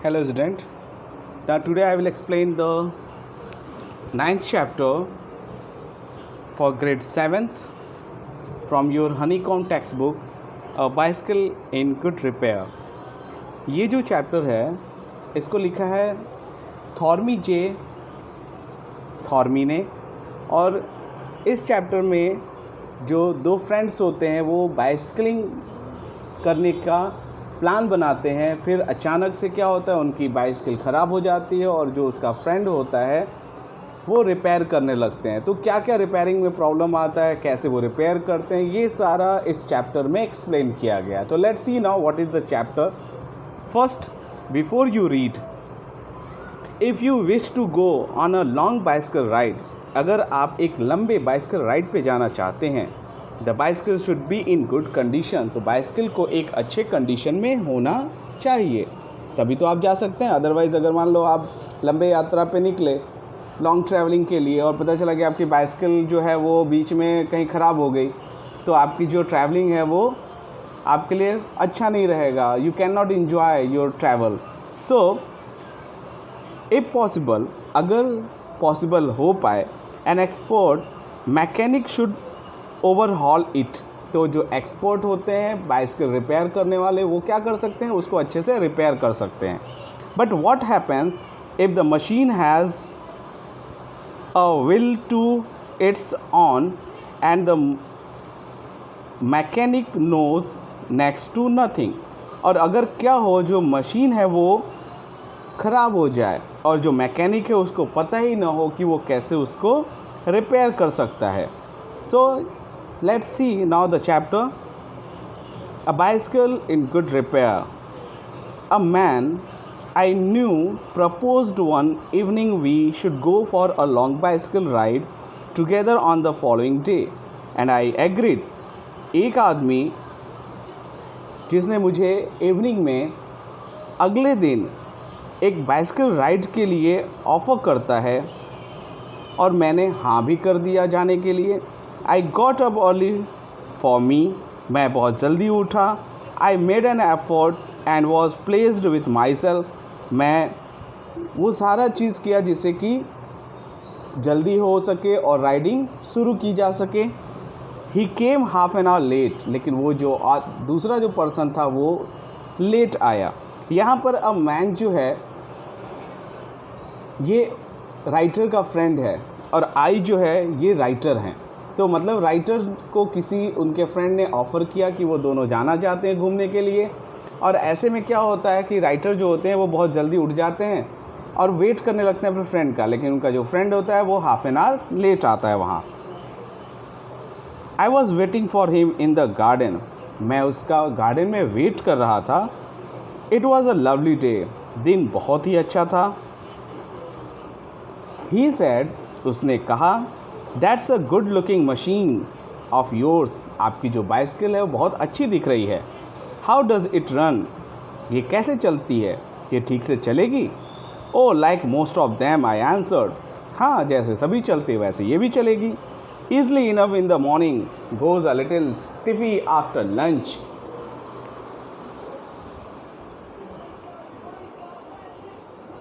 Hello student. Now today I will explain the ninth chapter for grade 7th from your honeycomb textbook, A Bicycle in Good Repair. ये जो chapter है इसको लिखा है थॉर्मी ने। और इस चैप्टर में जो दो फ्रेंड्स होते हैं वो बाइसिकलिंग करने का प्लान बनाते हैं, फिर अचानक से क्या होता है उनकी बाइसिकल ख़राब हो जाती है और जो उसका फ्रेंड होता है वो रिपेयर करने लगते हैं। तो क्या क्या रिपेयरिंग में प्रॉब्लम आता है, कैसे वो रिपेयर करते हैं, ये सारा इस चैप्टर में एक्सप्लेन किया गया है। तो let's see now what is the chapter. First, before you read, if you wish to go on a long bicycle ride, अगर आप एक लंबे बाइसिकल राइड पे जाना चाहते हैं, the bicycle should be in good condition, तो बाइसिकल को एक अच्छे कंडीशन में होना चाहिए, तभी तो आप जा सकते हैं। अदरवाइज़ अगर मान लो आप लंबे यात्रा पे निकले लॉन्ग ट्रैवलिंग के लिए और पता चला कि आपकी बाइसिकल जो है वो बीच में कहीं ख़राब हो गई, तो आपकी जो ट्रैवलिंग है वो आपके लिए अच्छा नहीं रहेगा। You can not enjoy your travel. So if possible, अगर पॉसिबल हो पाए, an expert mechanic should overhaul it, तो जो एक्सपर्ट होते हैं बाइसिकल रिपेयर करने वाले वो क्या कर सकते हैं, उसको अच्छे से रिपेयर कर सकते हैं। But what happens if the machine has a will to its own and the mechanic knows next to nothing, और अगर क्या हो जो मशीन है वो ख़राब हो जाए और जो मैकेनिक है उसको पता ही ना हो कि वो कैसे उसको रिपेयर कर सकता है। सो let's see now the chapter, A Bicycle in Good Repair. A man I knew proposed one evening we should go for a long bicycle ride together on the following day, and I agreed. एक आदमी जिसने मुझे evening में अगले दिन एक bicycle ride के लिए ऑफ़र करता है और मैंने हाँ भी कर दिया जाने के लिए। I got up early for me, मैं बहुत जल्दी उठा। I made an effort and was pleased with myself, मैं वो सारा चीज़ किया जिससे कि जल्दी हो सके और राइडिंग शुरू की जा सके। He came half an hour late, लेकिन वो जो दूसरा जो पर्सन था वो लेट आया। यहाँ पर अब मैन जो है ये राइटर का फ्रेंड है और आई जो है ये राइटर हैं। तो मतलब राइटर को किसी उनके फ्रेंड ने ऑफ़र किया कि वो दोनों जाना चाहते हैं घूमने के लिए, और ऐसे में क्या होता है कि राइटर जो होते हैं वो बहुत जल्दी उठ जाते हैं और वेट करने लगते हैं अपने फ्रेंड का, लेकिन उनका जो फ्रेंड होता है वो हाफ एन आवर लेट आता है वहाँ। I was waiting for him in the garden, मैं उसका गार्डन में वेट कर रहा था। It was a lovely day, दिन बहुत ही अच्छा था। ही सेड, उसने कहा, that's a good looking machine of yours, आपकी जो बाइसिकल है वो बहुत अच्छी दिख रही है। हाउ डज़ इट रन, ये कैसे चलती है, ये ठीक से चलेगी? Oh like most of them, I answered, हाँ जैसे सभी चलते वैसे ये भी चलेगी। Easily enough in the morning, goes a little stiffy after lunch.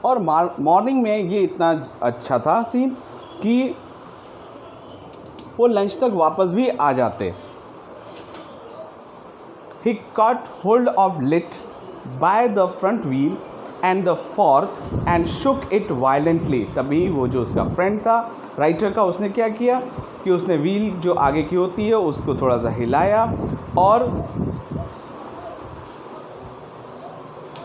और मॉर्निंग में ये इतना अच्छा था सीन कि वो लंच तक वापस भी आ जाते। He caught hold of it by the front wheel and the fork and shook it violently. तभी वो जो उसका फ्रेंड था राइटर का, उसने क्या किया कि उसने व्हील जो आगे की होती है उसको थोड़ा सा हिलाया और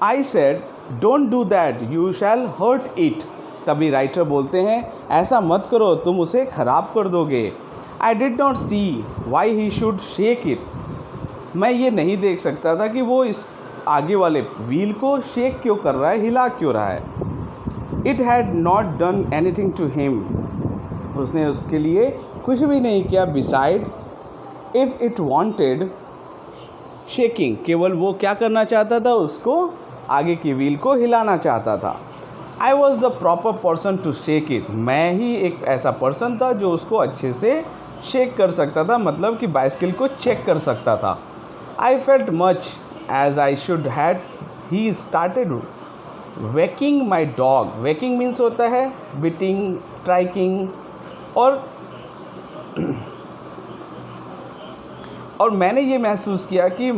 I said, don't do that, you shall hurt it. तभी राइटर बोलते हैं ऐसा मत करो, तुम उसे ख़राब कर दोगे। I did not see why he should shake it. मैं ये नहीं देख सकता था कि वो इस आगे वाले व्हील को शेक क्यों कर रहा है, हिला क्यों रहा है। It had not done anything to him. उसने उसके लिए कुछ भी नहीं किया। Beside, if it wanted shaking, केवल वो क्या करना चाहता था, उसको आगे की व्हील को हिलाना चाहता था। I was the proper person to shake it. मैं ही एक ऐसा पर्सन था जो उसको अच्छे से शेक कर सकता था, मतलब कि बाइसिकल को चेक कर सकता था। I felt much as I should had he started waking my dog, waking means होता है बिटिंग, स्ट्राइकिंग, और मैंने ये महसूस किया कि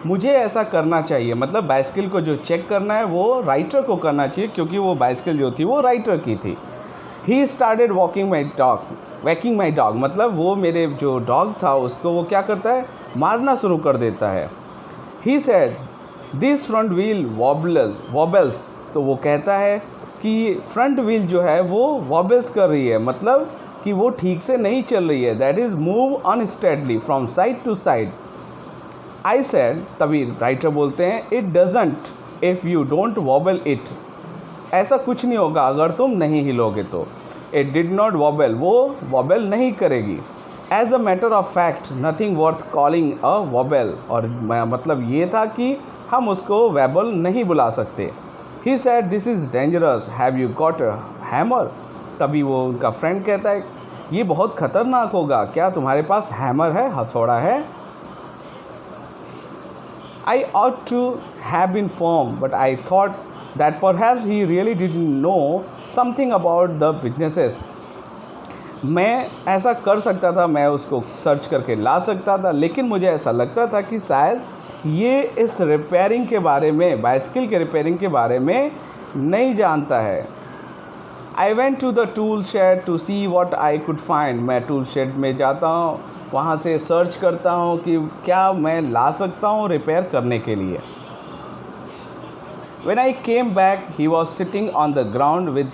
मुझे ऐसा करना चाहिए, मतलब बाइसिकल को जो चेक करना है वो राइटर को करना चाहिए, क्योंकि वो बाइसिकल जो थी वो राइटर की थी। ही स्टार्टेड वैकिंग माई डॉग, मतलब वो मेरे जो डॉग था उसको वो क्या करता है, मारना शुरू कर देता है। He said this front wheel वॉबल्स, तो वो कहता है कि फ्रंट व्हील जो है वो वॉबल्स कर रही है, मतलब कि वो ठीक से नहीं चल रही है, that is move unsteadily from side to side. I said, तभी राइटर बोलते हैं, it doesn't if you don't wobble it, ऐसा कुछ नहीं होगा अगर तुम नहीं हिलोगे तो। इट डिड नॉट वॉबल, वो वॉबल नहीं करेगी। As a matter of fact nothing worth calling a wobble, और मतलब ये था कि हम उसको वैबल नहीं बुला सकते। He said this is dangerous, have you got a hammer, तभी वो उनका फ्रेंड कहता है ये बहुत ख़तरनाक होगा, क्या तुम्हारे पास हैमर है, हथौड़ा है। I ought to have been firm, but I thought that perhaps he really didn't know something about the businesses. मैं ऐसा कर सकता था, मैं उसको सर्च करके ला सकता था, लेकिन मुझे ऐसा लगता था कि शायद ये इस रिपेयरिंग के बारे में, बाइसिकल के रिपेयरिंग के बारे में नहीं जानता है। I went to the tool shed to see what I could find, मैं टूल शेड में जाता हूँ, वहाँ से सर्च करता हूँ कि क्या मैं ला सकता हूँ रिपेयर करने के लिए। When I came back, he was sitting on the ground with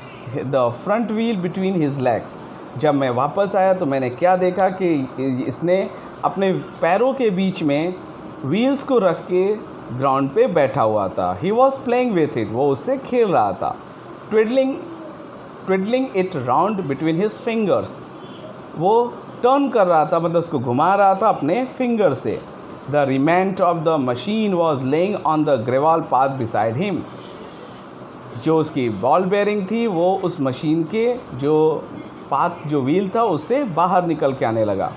the front wheel between his legs. जब मैं वापस आया तो मैंने क्या देखा कि इसने अपने पैरों के बीच में व्हील्स को रख के ग्राउंड पे बैठा हुआ था। He was playing with it, वो उससे खेल रहा था। Twiddling it round between his fingers, वो टर्न कर रहा था, मतलब उसको घुमा रहा था अपने फिंगर से। The remnant of the machine was lying on the gravel path beside him, जो उसकी बॉल बेयरिंग थी वो उस मशीन के जो पाथ, जो व्हील था, उससे बाहर निकल के आने लगा।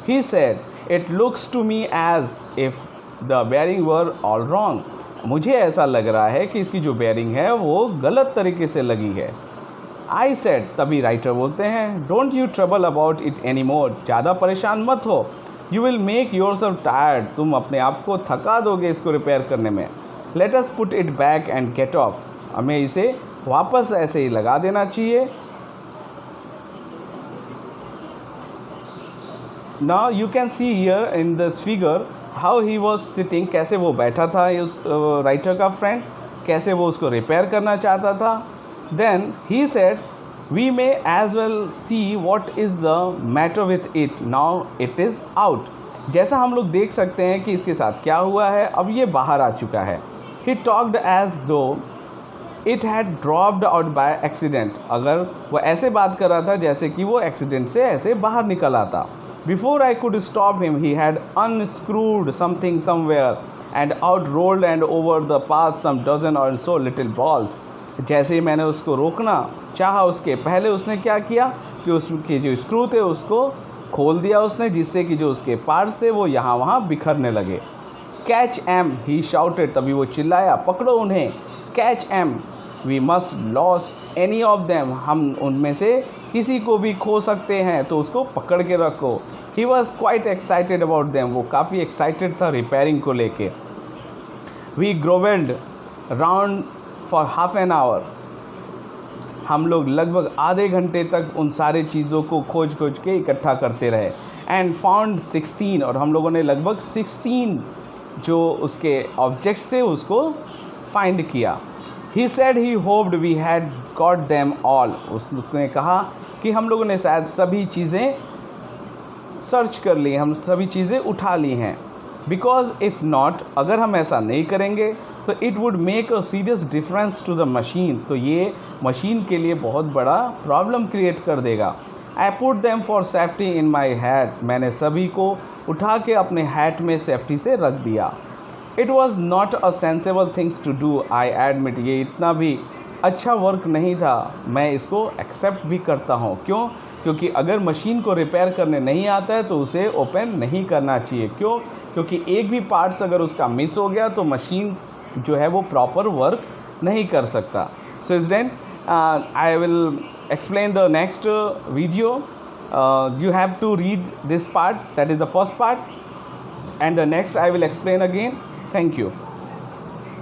He said it looks to me as if the bearing were all wrong, मुझे ऐसा लग रहा है कि इसकी जो बेयरिंग है वो गलत तरीके से लगी है। आई सेड, तभी राइटर बोलते हैं, don't you trouble about it any more, ज़्यादा परेशान मत हो, you will make your self tired, तुम अपने आप को थका दोगे इसको रिपेयर करने में। Let us put it back and get off, हमें इसे वापस ऐसे ही लगा देना चाहिए। Now you can see here in this figure how he was sitting, कैसे वो बैठा था उस राइटर का फ्रेंड, कैसे वो उसको रिपेयर करना चाहता था। Then he said, we may as well see what is the matter with it, now it is out. जैसा हम लोग देख सकते हैं कि इसके साथ क्या हुआ है, अब ये बाहर आ चुका है। He talked as though it had dropped out by accident, अगर वो ऐसे बात कर रहा था जैसे कि वो एक्सीडेंट से ऐसे बाहर निकल आता। Before I could stop him, he had unscrewed something somewhere and out rolled and over the path some dozen or so little balls. जैसे ही मैंने उसको रोकना चाहा, उसके पहले उसने क्या किया कि उसके जो स्क्रू थे उसको खोल दिया उसने, जिससे कि जो उसके पार्ट्स थे वो यहाँ वहाँ बिखरने लगे। कैच एम, ही शाउटेड, तभी वो चिल्लाया, पकड़ो उन्हें, catch M, we must loss any of them, हम उनमें से किसी को भी खो सकते हैं तो उसको पकड़ के रखो। He was quite excited about them, वो काफ़ी एक्साइटेड था रिपेयरिंग को लेके। We grovelled round for half an hour, हम लोग लगभग आधे घंटे तक उन सारे चीज़ों को खोज के इकट्ठा करते रहे। एंड फाउंड 16, और हम लोगों ने लगभग 16 जो उसके ऑब्जेक्ट्स थे उसको फाइंड किया। He said he hoped we had got them all, उसने कहा कि हम लोगों ने शायद सभी चीज़ें सर्च कर ली, हम सभी चीज़ें उठा ली हैं। बिकॉज इफ़ नॉट, अगर हम ऐसा नहीं करेंगे तो it would make a serious difference to the machine, तो ये मशीन के लिए बहुत बड़ा प्रॉब्लम क्रिएट कर देगा। I put them for safety in my hat, मैंने सभी को उठा के अपने हैट में सेफ्टी से रख दिया। It was not a sensible things to do, I admit, ये इतना भी अच्छा वर्क नहीं था, मैं इसको एक्सेप्ट भी करता हूँ। क्यों? क्योंकि अगर मशीन को रिपेयर करने नहीं आता है तो उसे ओपन नहीं करना चाहिए। क्यों? क्योंकि एक भी पार्ट्स अगर उसका मिस हो गया तो मशीन जो है वो प्रॉपर वर्क नहीं कर सकता. So student, I will explain the next video. You have to read this part, that is the first part, and the next I will explain again. Thank you.